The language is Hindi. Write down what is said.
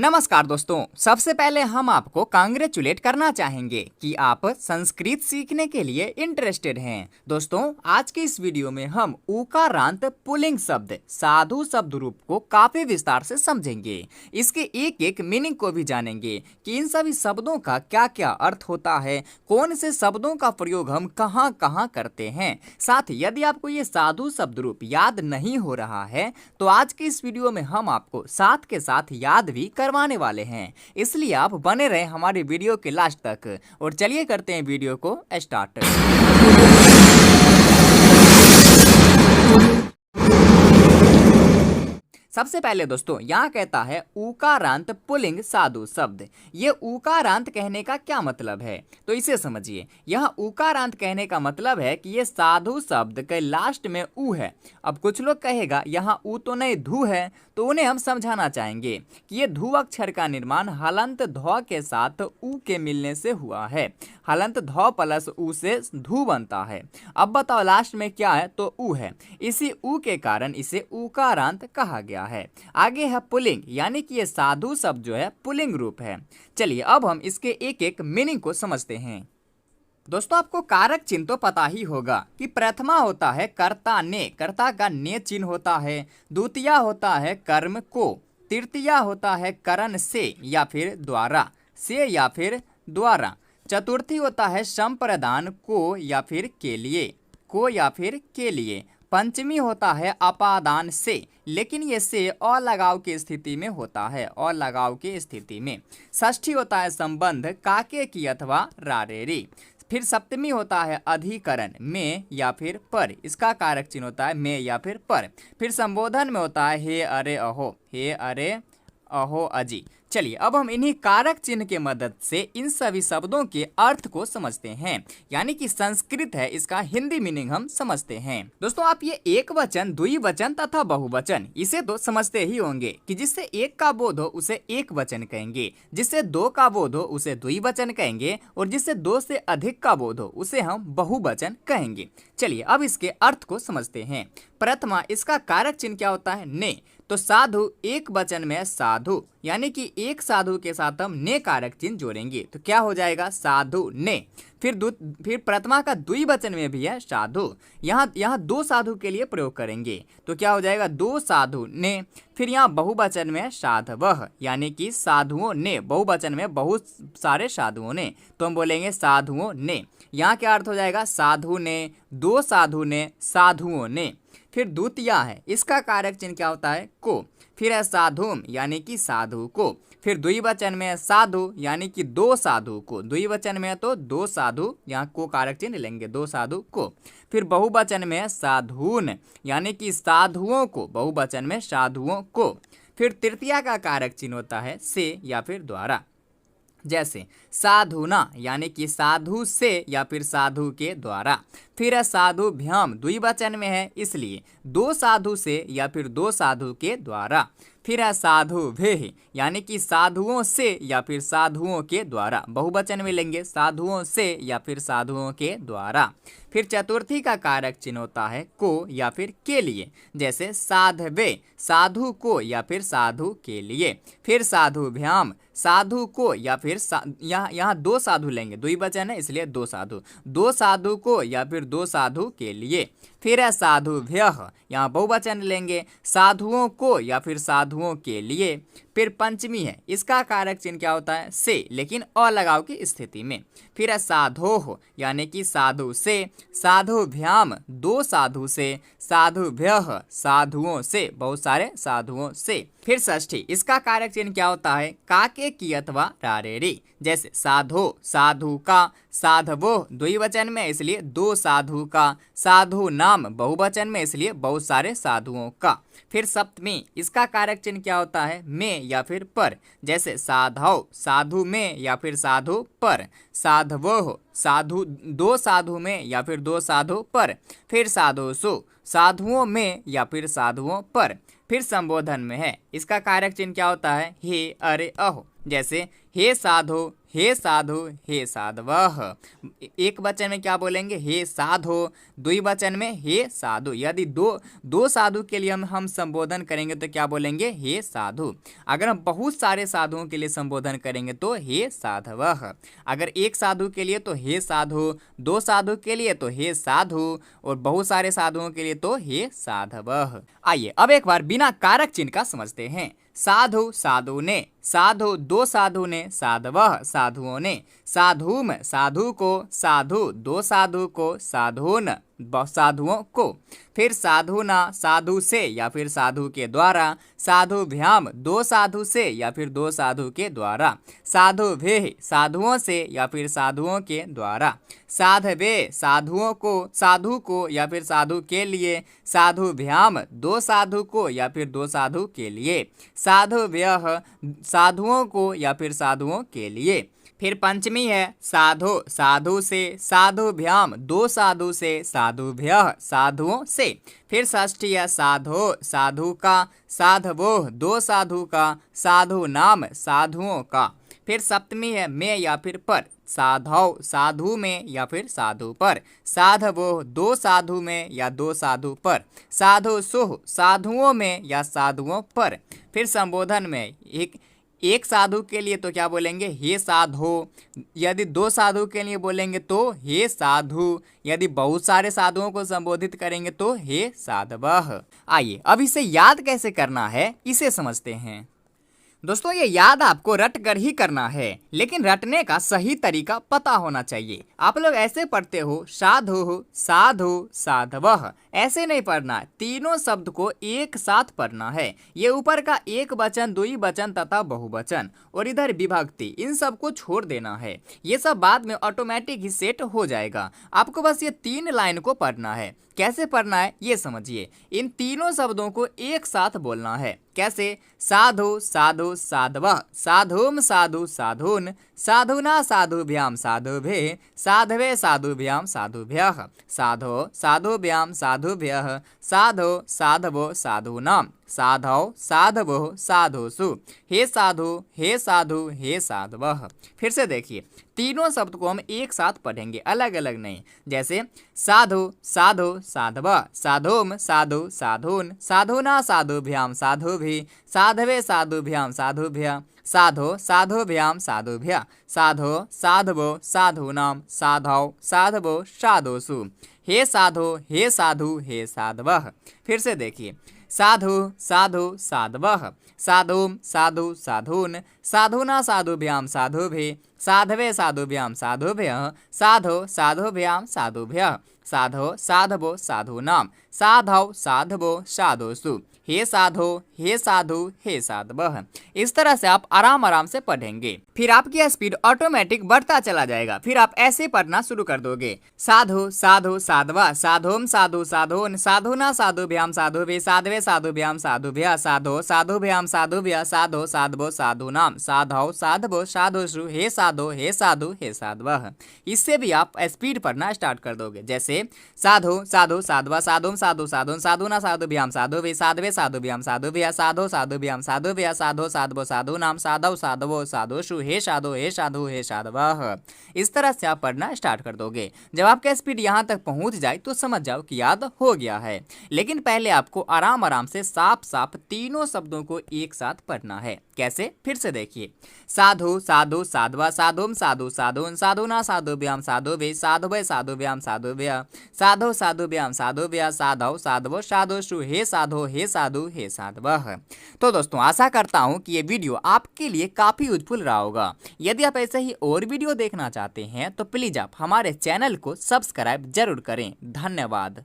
नमस्कार दोस्तों, सबसे पहले हम आपको कांग्रेचुलेट करना चाहेंगे कि आप संस्कृत सीखने के लिए इंटरेस्टेड हैं। दोस्तों, आज के इस वीडियो में हम उकारांत पुल्लिंग शब्द साधु शब्द रूप को काफी विस्तार से समझेंगे। इसके एक एक मीनिंग को भी जानेंगे कि इन सभी शब्दों का क्या क्या अर्थ होता है, कौन से शब्दों का प्रयोग हम कहाँ कहाँ करते हैं। साथ ही यदि आपको ये साधु शब्द रूप याद नहीं हो रहा है तो आज के इस वीडियो में हम आपको साथ के साथ याद भी करवाने वाले हैं, इसलिए आप बने रहें हमारे वीडियो के लास्ट तक। और चलिए करते हैं वीडियो को स्टार्ट। सबसे पहले दोस्तों यहाँ कहता है उकारांत पुल्लिंग साधु शब्द। ये उकारांत कहने का क्या मतलब है तो इसे समझिए। यह उकारांत कहने का मतलब है कि ये साधु शब्द के लास्ट में उ है। अब कुछ लोग कहेगा यहाँ उ तो नहीं धू है, तो उन्हें हम समझाना चाहेंगे कि ये धू अक्षर का निर्माण हलंत ध के साथ उ के मिलने से हुआ है। हलंत ध प्लस उ से धू बनता है। अब बताओ लास्ट में क्या है तो उ है। इसी उ के कारण इसे उकारांत कहा गया है। आगे है पुल्लिंग, यानी कि ये साधु शब्द जो है पुल्लिंग रूप है। चलिए अब हम इसके एक एक मीनिंग को समझते हैं। दोस्तों, आपको कारक चिन्ह तो पता ही होगा कि प्रथमा होता है कर्ता ने, कर्ता का ने चिन्ह होता है। द्वितीया होता है कर्म को। तृतीया होता है करण से या फिर द्वारा, से या फिर द्वारा। चतुर्थी होता है संप्रदान को या फिर के लिए, को या फिर के लिए। पंचमी होता है अपादान से, लेकिन ये से अलगाव की स्थिति में होता है, अलगाव की स्थिति में। षष्ठी होता है संबंध काके की अथवा रारेरी। फिर सप्तमी होता है अधिकरण में या फिर पर, इसका कारक चिन्ह होता है में या फिर पर। फिर संबोधन में होता है हे अरे अहो, हे अरे अहो अजी। चलिए अब हम इन्हीं कारक चिन्ह के मदद से इन सभी शब्दों के अर्थ को समझते हैं, यानी कि संस्कृत है इसका हिंदी मीनिंग हम समझते हैं। दोस्तों, आप ये एक वचन, द्विवचन तथा बहुवचन इसे तो समझते ही होंगे कि जिससे एक का बोध हो उसे एक वचन कहेंगे, जिससे दो का बोध हो उसे द्विवचन कहेंगे, और जिससे दो से अधिक का बोध हो उसे हम बहुवचन कहेंगे। चलिए अब इसके अर्थ को समझते हैं। प्रथमा, इसका कारक चिन्ह क्या होता है ने। तो साधु एक वचन में साधु, यानी कि एक साधु के साथ हम ने कारक चिन्ह जोड़ेंगे तो क्या हो जाएगा साधु ने। फिर प्रथमा का द्विवचन में भी है साधु, यहाँ दो साधु के लिए प्रयोग करेंगे तो क्या हो जाएगा दो साधु ने। फिर यहाँ बहुवचन में साधवः, यानी कि साधुओं ने, बहुवचन में बहुत सारे साधुओं ने, तो हम बोलेंगे साधुओं ने। यहाँ क्या अर्थ हो जाएगा साधु ने, दो साधु ने, साधुओं ने। फिर द्वितीया है, इसका कारक चिन्ह क्या होता है को। फिर है साधुम, यानी कि साधु को। फिर द्विवचन में साधु, यानी कि दो साधु को, द्विवचन में तो दो साधु, यहाँ को कारक चिन्ह लेंगे दो साधु को। फिर बहुवचन में साधुन, यानी कि साधुओं को, बहुवचन में साधुओं को। फिर तृतीया का कारक चिन्ह होता है से या फिर द्वारा, जैसे साधुना, यानी कि साधु से या फिर साधु के द्वारा। फिर है साधुभ्याम, द्विवचन में है इसलिए दो साधु से या फिर दो साधु के द्वारा। फिर है साधुभेः, यानी कि साधुओं से या फिर साधुओं के द्वारा, बहुवचन में लेंगे साधुओं से या फिर साधुओं के द्वारा। फिर चतुर्थी का कारक चिन्ह होता है को या फिर के लिए, जैसे साधवे, साधु को या फिर साधु के लिए। फिर साधुभ्याम, साधु को या फिर यहाँ दो साधु लेंगे, द्विवचन है इसलिए दो साधु, दो साधु को या फिर दो साधु के लिए। फिर है साधुभ्यः, यहाँ बहुवचन लेंगे साधुओं को या फिर साधुओं के लिए। फिर पंचमी है, इसका कारक चिन्ह क्या होता है से, लेकिन अलगाव की स्थिति में। फिर है साधोः, यानी कि साधु से। साधुभ्याम, दो साधु से। साधुभ्यः, साधुओं से, बहुत सारे साधुओं से। फिर षष्ठी, इसका कारक चिन्ह क्या होता है काके की अथवा रारेरी, जैसे साधो, साधु का। साधवो, द्विवचन में इसलिए दो साधु का। साधु नाम, बहुवचन में इसलिए बहुत सारे साधुओं का। फिर सप्तमी, इसका कारक चिन्ह क्या होता है में या फिर पर, जैसे साधव, साधु में या फिर साधु पर। साधवोः, साधु, दो साधु में या फिर दो साधु पर। फिर साधुषु, साधुओं में या फिर साधुओं पर। फिर संबोधन में है, इसका कारक चिन्ह क्या होता है हे अरे अहो, जैसे हे साधो, हे साधु हे साधवः। एक वचन में क्या बोलेंगे, हे साधो। द्विवचन में हे साधु। यदि दो साधु के लिए हम संबोधन करेंगे तो क्या बोलेंगे, हे साधु। अगर हम बहुत सारे साधुओं के लिए संबोधन करेंगे तो हे साधवः। अगर एक साधु के लिए तो हे साधु, दो साधु के लिए तो हे साधु, और बहुत सारे साधुओं के लिए तो हे साधवः। आइए अब एक बार बिना कारक चिन्ह का समझते हैं। साधु साधु ने, साधु दो साधु ने, साधवः साधुओं ने, साधुम साधु को, साधु दो साधु को, साधुन साधुओं को। फिर साधुना साधु से या फिर साधु के द्वारा, साधुभ्याम दो साधु से या फिर दो साधु के द्वारा, साधुभ्यः साधुओं से या फिर साधुओं के द्वारा, साधवे साधुओं को, साधु को या फिर साधु के लिए, साधुभ्याम दो साधु को या फिर दो साधु के लिए, साधुभ्यः साधुओं को या फिर साधुओं के लिए। फिर पंचमी है साधो साधु से, साधुभ्याम दो साधु से, साधुभ्यः साधुओं से। फिर षष्ठी है साधो साधु का, साधवो दो साधु का, साधु नाम साधुओं का। फिर सप्तमी है में या फिर पर, साधौ साधु में या फिर साधु पर, साधवो दो साधु में या दो साधु पर, साधु सुह साधुओं में या साधुओं पर। फिर संबोधन में एक साधु के लिए तो क्या बोलेंगे, हे साधो। यदि दो साधु के लिए बोलेंगे तो हे साधु। यदि बहुत सारे साधुओं को संबोधित करेंगे तो हे साधवः। आइए अब इसे याद कैसे करना है इसे समझते हैं। दोस्तों ये याद आपको रट कर ही करना है, लेकिन रटने का सही तरीका पता होना चाहिए। आप लोग ऐसे पढ़ते हो साधु साधु साधवः, ऐसे नहीं पढ़ना है। तीनों शब्द को एक साथ पढ़ना है। ये ऊपर का एक वचन, द्विवचन तथा बहुवचन और इधर विभक्ति, इन सब को छोड़ देना है। ये सब बाद में ऑटोमेटिक ही सेट हो जाएगा। आपको बस ये 3 लाइन को पढ़ना है। कैसे पढ़ना है ये समझिए। इन तीनों शब्दों को एक साथ बोलना है। कैसे, साधु साधु साधवः, साधुम साधु साधून, साधुना साधुभ्याम साधुभ्ये, साधवे साधुभ्याम साधुभ्यः, साधो साधुभ्याम साधुभ्यः, साधो साधवो साधूनां, साधौ साधवो साधुषु, हे साधु हे साधु हे साधवः। फिर से देखिए, तीनों शब्द को हम एक साथ पढ़ेंगे, अलग अलग नहीं। जैसे साधु साधु साधवः, साधुम साधु साधून, साधुना साधुभ्याम साधुभि, साधवे साधुभ्याम साधुभ्य, साधो साधुभ्याम साधुभ्य, साधो साधवो साधूनां, साधौ साधवो साधुषु, हे साधु हे साधु हे साधवः। फिर से देखिए, साधु साधु साधवः, साधुम साधु साधून, साधुना साधुभ्याम साधुभि, साधवे साधुभ्याम साधुभ्यः, साधो साधुभ्याम साधुभ्यः, साधो साधवो साधूनां, साधौ साधवो साधुषु, हे साधो हे साधु हे साधवः। इस तरह से आप आराम आराम से पढ़ेंगे। फिर आपकी स्पीड ऑटोमेटिक बढ़ता चला जाएगा। फिर आप ऐसे पढ़ना शुरू कर दोगे, साधु साधु साधवा, साधुम साधु साधून, साधुना साधुभ्याम साधुभि, साधवे साधुभ्याम साधुभ्यः, साधो साधुभ्याम साधुभ्यः, साधो साधवो साधूनां, साधौ साधवो साधुषु, हे साधो हे साधु हे साधवः। इससे भी आप स्पीड पढ़ना स्टार्ट कर दोगे। जैसे साधु साधु साधवा, साधुम साधु साधून, साधुना साधुभ्याम साधुभि, साधवे साधुभ्याम साधुभ्यः, साधो साधुभ्याम साधुभ्यः, साधो साधवो साधूनां, साधौ साधवो साधुषु, हे साधो हे साधु हे साधवः। इस तरह से आप पढ़ना स्टार्ट कर दोगे। जब आपका स्पीड यहाँ तक पहुँच जाए तो समझ जाओ कि याद हो गया है। लेकिन पहले आपको आराम आराम से साफ साफ तीनों शब्दों को एक साथ पढ़ना है। कैसे, फिर से देखिए, साधु साधु साधवा, साधुम साधु साधून, साधुना साधुभ्याम साधुभि, साधुवे साधुभ्याम साधुभ्यः, साधो साधुभ्याम साधुभ्यः, साधौ साधवो साधुषु, हे साधो हे साधु हे साधवः। तो दोस्तों आशा करता हूँ कि ये वीडियो आपके लिए काफ़ी यूजफुल रहा होगा। यदि आप ऐसे ही और वीडियो देखना चाहते हैं तो प्लीज़ आप हमारे चैनल को सब्सक्राइब जरूर करें। धन्यवाद।